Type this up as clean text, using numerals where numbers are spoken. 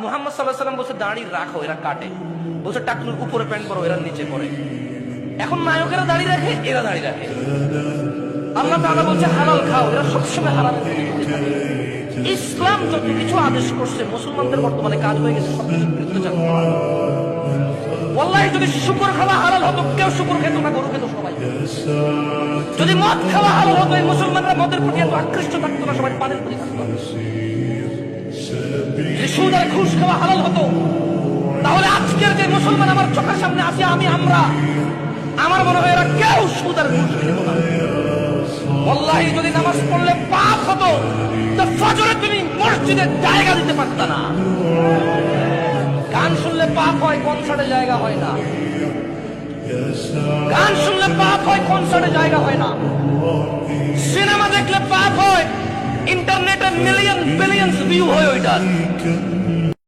মুহাম্মদ সাল্লাল্লাহু আলাইহি ওয়াসাল্লাম বলছে দাড়ি রাখো, এরা কাটে। বলছে টাকনুর উপরে প্যান্ট পরো, এরা নিচে পরে। এখন নায়কেরা দাড়ি রাখে, এরা দাড়ি রাখে। আল্লাহ তাআলা বলছে হালাল খাও, এরা সবসময় হারামের দিকে ঝুঁকে থাকে। ইসলাম যত কিছু আদেশ করছে, মুসলমানদের বর্তমানে কাজ হয়ে গেছে সবকিছু বিরুদ্ধে চালানো। ওয়াল্লাহি যদি শুকর খাওয়া হালাল হতো, কেউ শুকর খেত না, গরু খেত সবাই। যদি মদ খাওয়া হালাল হতো, এই মুসলমানরা মদের প্রতি এত আকৃষ্ট থাকতো না, সবাই পানের প্রতি থাকতো। যদি সুদ আর ঘুষ খাওয়া হালাল হতো, তাহলে আজকের যে মুসলমান আমার চোখের সামনে আছে, আমরা আমার মনে হয় এরা কেউ সুদ আর ঘুষ খেত না। ওয়াল্লাহি যদি নামাজ পড়লে পাপ হতো, তো ফজরে তুমি মসজিদে জায়গা দিতে পারত না। গান শুনলে পাপ হয়, কনসার্টে জায়গা হয় না। গান শুনলে পাপ হয়, কনসার্টে জায়গা হয় না। সিনেমা দেখলে পাপ হয়, ইন্টারনেটে মিলিয়ন বিলিয়ন ভিউ হয় ওইটার।